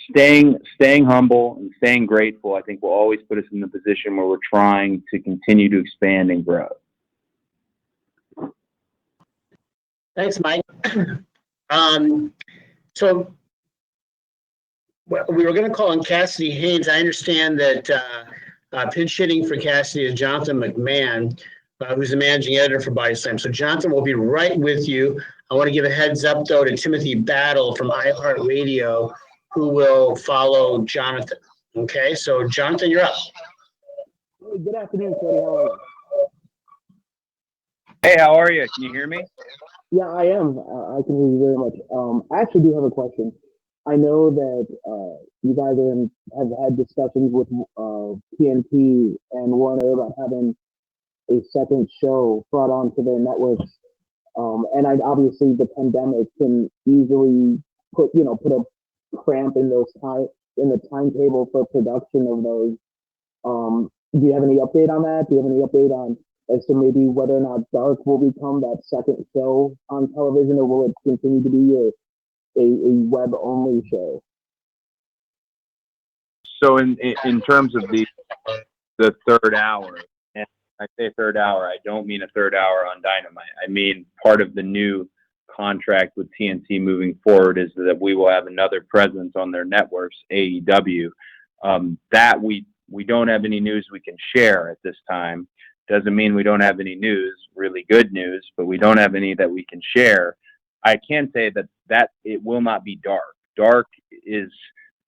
staying humble and staying grateful, I think, will always put us in the position where we're trying to continue to expand and grow. Thanks, Mike. So we were going to call on Cassidy Haynes. I understand that pinch hitting for Cassidy is Jonathan McMahon, who's the managing editor for Body Slam. So Jonathan will be right with you. I want to give a heads up, though, to Timothy Battle from iHeartRadio, who will follow Jonathan. Okay, so Jonathan, you're up. Good afternoon, Cody. How are you? Hey, how are you? Can you hear me? Yeah, I am. I can hear you very much. I actually do have a question. I know that you guys have had discussions with TNT and Warner about having a second show brought onto their networks. And obviously the pandemic can easily put a cramp in the timetable for production of those. Do you have any update on that? Do you have any update on as to maybe whether or not Dark will become that second show on television, or will it continue to be a web-only show? So in terms of the third hour, and I say third hour, I don't mean a third hour on Dynamite. I mean part of the new contract with TNT moving forward is that we will have another presence on their networks, AEW. That we don't have any news we can share at this time. Doesn't mean we don't have any news, really good news, but we don't have any that we can share. I can say that it will not be Dark. Dark is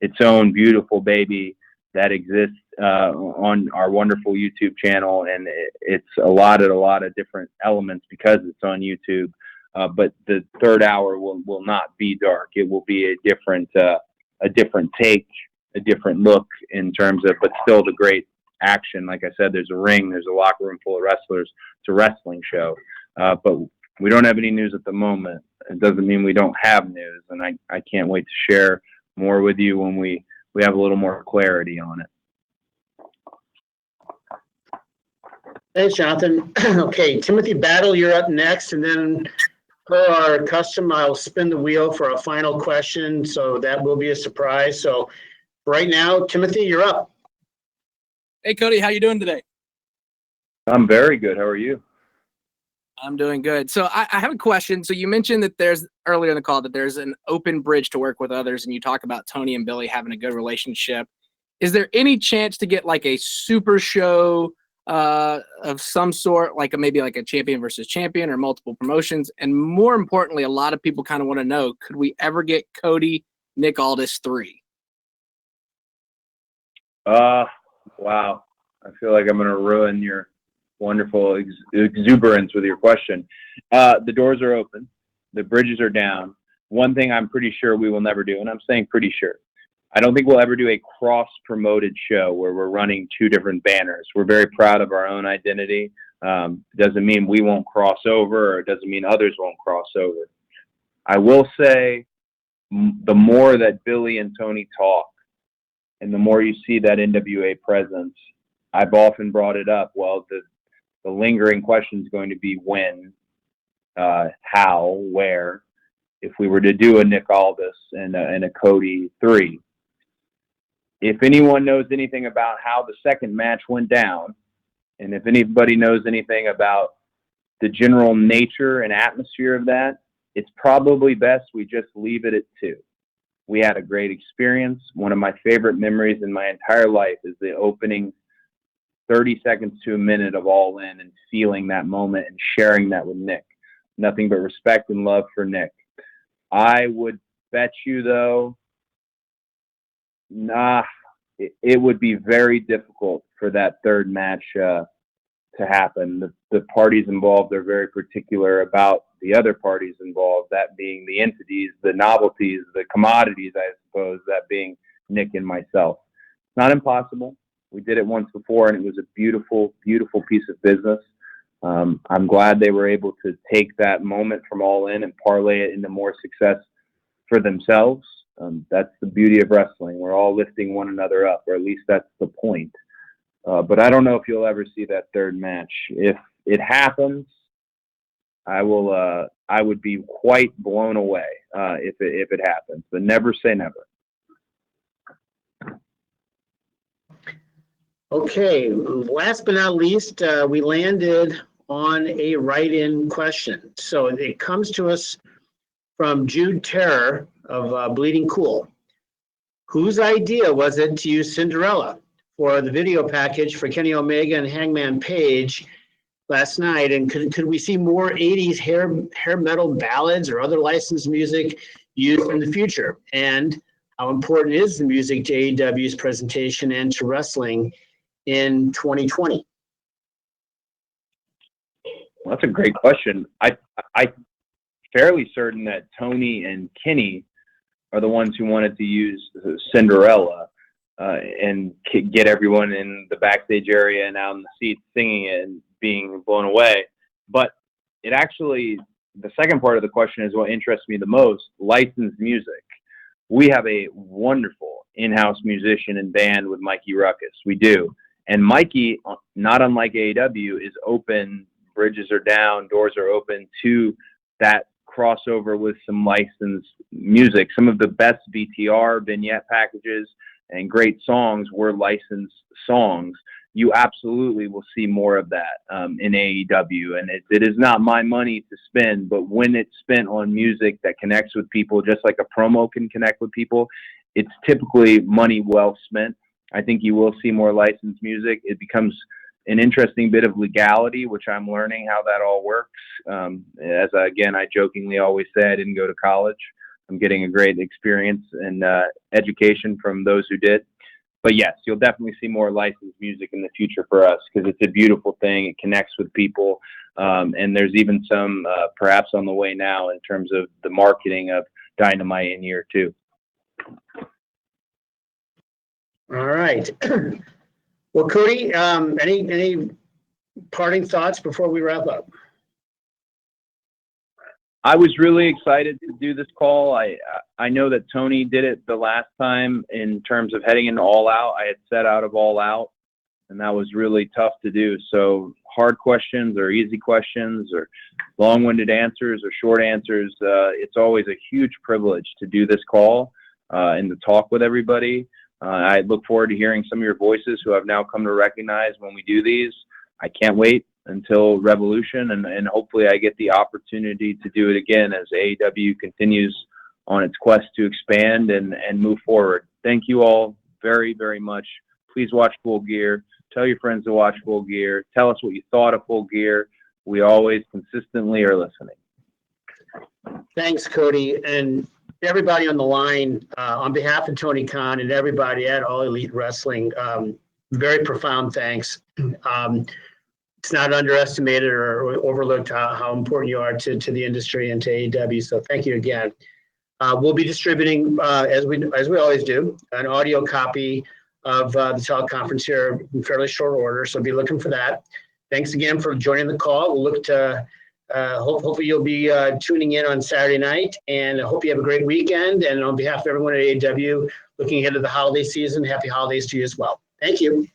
its own beautiful baby that exists on our wonderful YouTube channel, and it's a lot of different elements because it's on YouTube. But the third hour will not be Dark. It will be a different take, a different look in terms of, but still the great action. Like I said, there's a ring, there's a locker room full of wrestlers. It's a wrestling show, but we don't have any news at the moment. It doesn't mean we don't have news, and I can't wait to share more with you when we have a little more clarity on it. Thanks, Jonathan. Okay, Timothy Battle, you're up next, and then per our custom, I'll spin the wheel for a final question, so that will be a surprise. So right now, Timothy, you're up. Hey, Cody, how you doing today? I'm very good. How are you? I'm doing good. So I have a question. So you mentioned that there's earlier in the call that there's an open bridge to work with others, and you talk about Tony and Billy having a good relationship. Is there any chance to get like a super show of some sort, like maybe like a champion versus champion or multiple promotions? And more importantly, a lot of people kind of want to know, could we ever get Cody, Nick Aldis 3? Wow. I feel like I'm going to ruin your wonderful exuberance with your question. The doors are open. The bridges are down. One thing I'm pretty sure we will never do, and I'm saying pretty sure, I don't think we'll ever do a cross-promoted show where we're running two different banners. We're very proud of our own identity. Doesn't mean we won't cross over, or it doesn't mean others won't cross over. I will say the more that Billy and Tony talk, and the more you see that NWA presence, I've often brought it up. Well, the lingering question is going to be when, how, where. If we were to do a Nick Aldis and a Cody 3, if anyone knows anything about how the second match went down, and if anybody knows anything about the general nature and atmosphere of that, it's probably best we just leave it at 2. We had a great experience. One of my favorite memories in my entire life is the opening 30 seconds to a minute of All In and feeling that moment and sharing that with Nick. Nothing but respect and love for Nick. I would bet you, though, it would be very difficult for that third match to happen. The parties involved are very particular about the other parties involved, that being the entities, the novelties, the commodities, I suppose, that being Nick and myself. It's not impossible. We did it once before, and it was a beautiful, beautiful piece of business. I'm glad they were able to take that moment from All In and parlay it into more success for themselves. That's the beauty of wrestling. We're all lifting one another up, or at least that's the point. But I don't know if you'll ever see that third match. If it happens, I would be quite blown away if it happens. But never say never. Okay, last but not least, we landed on a write-in question. So it comes to us from Jude Terror of Bleeding Cool. Whose idea was it to use Cinderella for the video package for Kenny Omega and Hangman Page last night? And could we see more 80s hair metal ballads or other licensed music used in the future? And how important is the music to AEW's presentation and to wrestling in 2020? Well, that's a great question. I'm fairly certain that Tony and Kenny are the ones who wanted to use Cinderella and get everyone in the backstage area and out in the seats singing it and being blown away. But it actually, the second part of the question is what interests me the most, licensed music. We have a wonderful in-house musician and band with Mikey Ruckus. We do. And Mikey, not unlike AEW, is open, bridges are down, doors are open to that crossover with some licensed music. Some of the best VTR vignette packages and great songs were licensed songs. You absolutely will see more of that in AEW. And it is not my money to spend, but when it's spent on music that connects with people, just like a promo can connect with people, it's typically money well spent. I think you will see more licensed music. It becomes an interesting bit of legality, which I'm learning how that all works. Again, I jokingly always say I didn't go to college. I'm getting a great experience and education from those who did. But yes, you'll definitely see more licensed music in the future for us because it's a beautiful thing. It connects with people. And there's even some perhaps on the way now in terms of the marketing of Dynamite in year 2. All right. Well, Cody, any parting thoughts before we wrap up? I was really excited to do this call. I know that Tony did it the last time in terms of heading into All Out. I had set out of All Out, and that was really tough to do. So hard questions or easy questions or long-winded answers or short answers, it's always a huge privilege to do this call and to talk with everybody. I look forward to hearing some of your voices who I've now come to recognize when we do these. I can't wait until Revolution, and hopefully I get the opportunity to do it again as AEW continues on its quest to expand and move forward. Thank you all very, very much. Please watch Full Gear. Tell your friends to watch Full Gear. Tell us what you thought of Full Gear. We always consistently are listening. Thanks, Cody. And everybody on the line, on behalf of Tony Khan and everybody at All Elite Wrestling, very profound thanks. It's not underestimated or overlooked how important you are to the industry and to AEW. So thank you again. We'll be distributing, as we always do, an audio copy of the teleconference here in fairly short order. So be looking for that. Thanks again for joining the call. We'll look to hopefully you'll be tuning in on Saturday night, and I hope you have a great weekend. And on behalf of everyone at AEW, looking ahead to the holiday season, happy holidays to you as well. Thank you.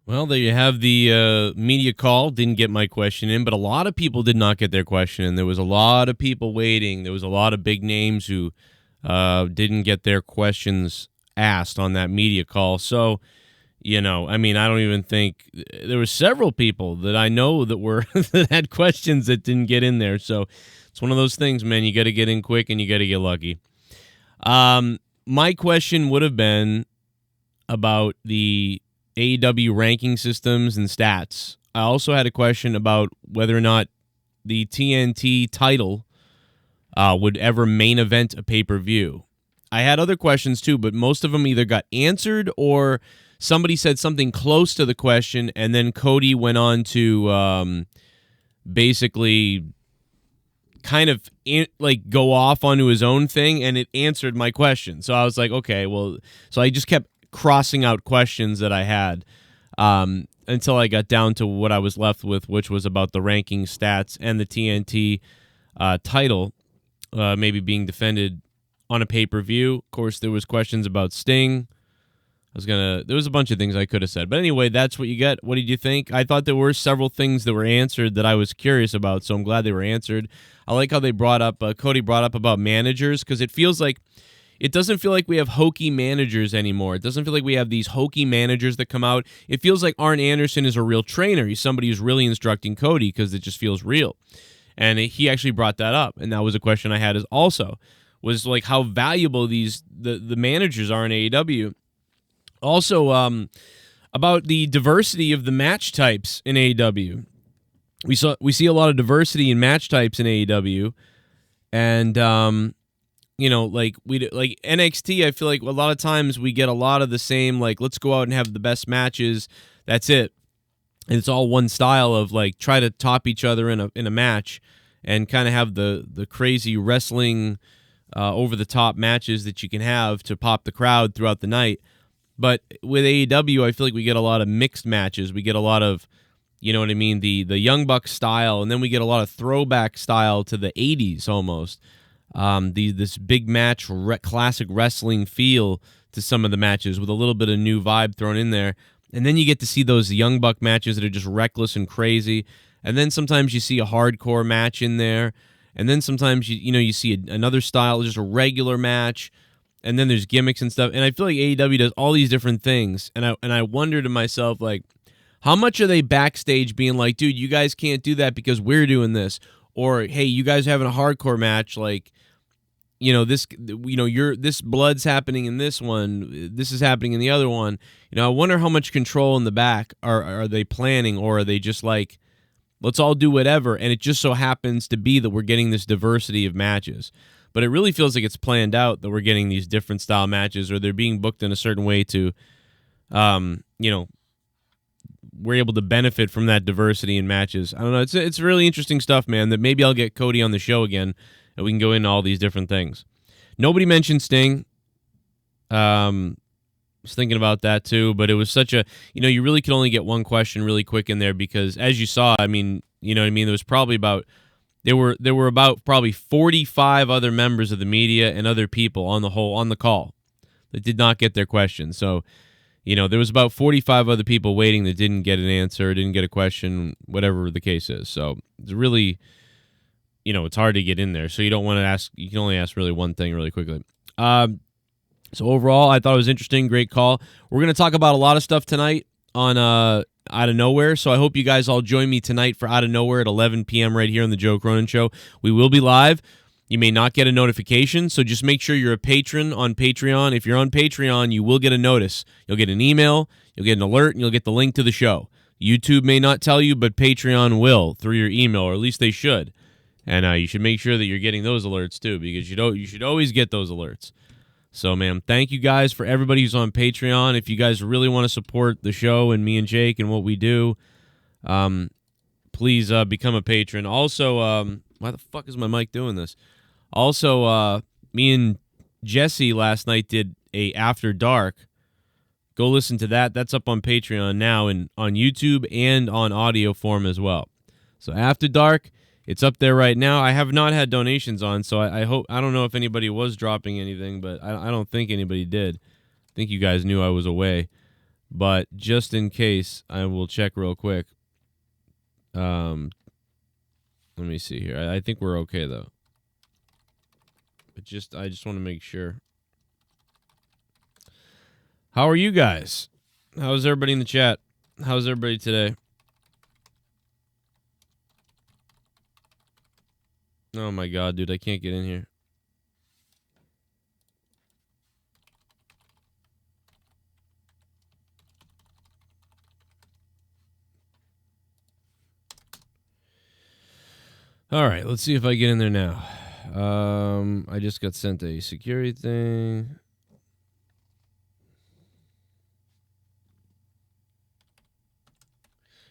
Well, there you have the media call. Didn't get my question in, but a lot of people did not get their question in. There was a lot of people waiting. There was a lot of big names who didn't get their questions asked on that media call. So, I don't even think there were several people that I know that were that had questions that didn't get in there. So it's one of those things, man. You got to get in quick and you got to get lucky. My question would have been about the AEW ranking systems and stats. I also had a question about whether or not the TNT title would ever main event a pay-per-view. I had other questions too, but most of them either got answered or somebody said something close to the question, and then Cody went on to basically kind of go off onto his own thing, and it answered my question. So I was like, okay, well, so I just kept crossing out questions that I had until I got down to what I was left with, which was about the ranking stats and the TNT title maybe being defended on a pay-per-view. Of course, there was questions about Sting. There was a bunch of things I could have said. But anyway, that's what you get. What did you think? I thought there were several things that were answered that I was curious about, so I'm glad they were answered. I like how they brought up, Cody brought up about managers, because it doesn't feel like we have hokey managers anymore. It doesn't feel like we have these hokey managers that come out. It feels like Arn Anderson is a real trainer. He's somebody who's really instructing Cody because it just feels real. And he actually brought that up, and that was a question I had was like how valuable the managers are in AEW. Also, about the diversity of the match types in AEW. We see a lot of diversity in match types in AEW, and like NXT, I feel like a lot of times we get a lot of the same, like, let's go out and have the best matches. That's it. And it's all one style of like try to top each other in a match and kind of have the crazy wrestling over the top matches that you can have to pop the crowd throughout the night. But with AEW, I feel like we get a lot of mixed matches. We get a lot of, you know what I mean, the Young Bucks style, and then we get a lot of throwback style to the 80s almost. This big match, classic wrestling feel to some of the matches with a little bit of new vibe thrown in there. And then you get to see those Young Buck matches that are just reckless and crazy. And then sometimes you see a hardcore match in there. And then sometimes you see another style, just a regular match. And then there's gimmicks and stuff. And I feel like AEW does all these different things. And I wonder to myself, like, how much are they backstage being like, dude, you guys can't do that because we're doing this? Or, hey, you guys are having a hardcore match, like, this blood's happening in this one, this is happening in the other one. I wonder how much control in the back are they planning, or are they just like, let's all do whatever, and it just so happens to be that we're getting this diversity of matches. But it really feels like it's planned out that we're getting these different style matches, or they're being booked in a certain way to, we're able to benefit from that diversity in matches. I don't know. It's really interesting stuff, man, that maybe I'll get Cody on the show again and we can go into all these different things. Nobody mentioned Sting. Was thinking about that too, but it was such a, you really could only get one question really quick in there because, as you saw, I mean, there was probably there were about probably 45 other members of the media and other people on the call that did not get their question. So, there was about 45 other people waiting that didn't get an answer, didn't get a question, whatever the case is. So it's really, it's hard to get in there. So you don't want to ask, you can only ask really one thing really quickly. So overall, I thought it was interesting. Great call. We're going to talk about a lot of stuff tonight on Out of Nowhere. So I hope you guys all join me tonight for Out of Nowhere at 11 p.m. right here on the Joe Cronin Show. We will be live. You may not get a notification, so just make sure you're a patron on Patreon. If you're on Patreon, you will get a notice. You'll get an email, you'll get an alert, and you'll get the link to the show. YouTube may not tell you, but Patreon will through your email, or at least they should. And you should make sure that you're getting those alerts too, because you should always get those alerts. So, man, thank you guys for everybody who's on Patreon. If you guys really want to support the show and me and Jake and what we do, please become a patron. Also, why the fuck is my mic doing this? Also, me and Jesse last night did a After Dark. Go listen to that. That's up on Patreon now and on YouTube and on audio form as well. So After Dark, it's up there right now. I have not had donations on, so I don't know if anybody was dropping anything, but I don't think anybody did. I think you guys knew I was away. But just in case, I will check real quick. Let me see here. I think we're okay, though. But I just want to make sure. How are you guys? How's everybody in the chat? How's everybody today? Oh my god, dude, I can't get in here. All right, let's see if I get in there now. I just got sent a security thing.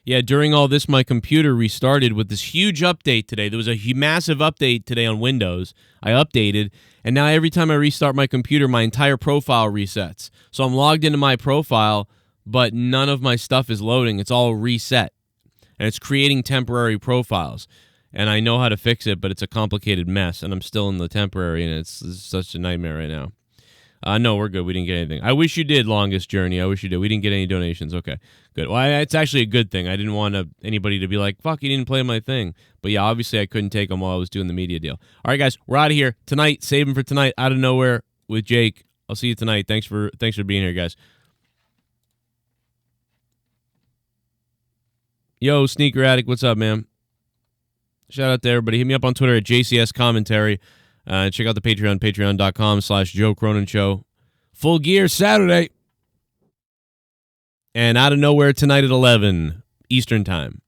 Yeah, during all this, my computer restarted with this huge update today. There was a massive update today on Windows. I updated, and now every time I restart my computer, my entire profile resets. So I'm logged into my profile, but none of my stuff is loading. It's all reset, and it's creating temporary profiles. and I know how to fix it, but it's a complicated mess, and I'm still in the temporary, and it's such a nightmare right now. No, we're good. We didn't get anything. I wish you did, Longest Journey. I wish you did. We didn't get any donations. Okay, good. Well, it's actually a good thing. I didn't want anybody to be like, fuck, you didn't play my thing. But yeah, obviously I couldn't take them while I was doing the media deal. All right, guys, we're out of here. Tonight, save them for tonight, Out of Nowhere with Jake. I'll see you tonight. Thanks for being here, guys. Yo, Sneaker Addict, what's up, man? Shout out to everybody. Hit me up on Twitter at JCS Commentary. Check out the Patreon, patreon.com/Joe Cronin Show. Full Gear Saturday. And Out of Nowhere tonight at 11 Eastern Time.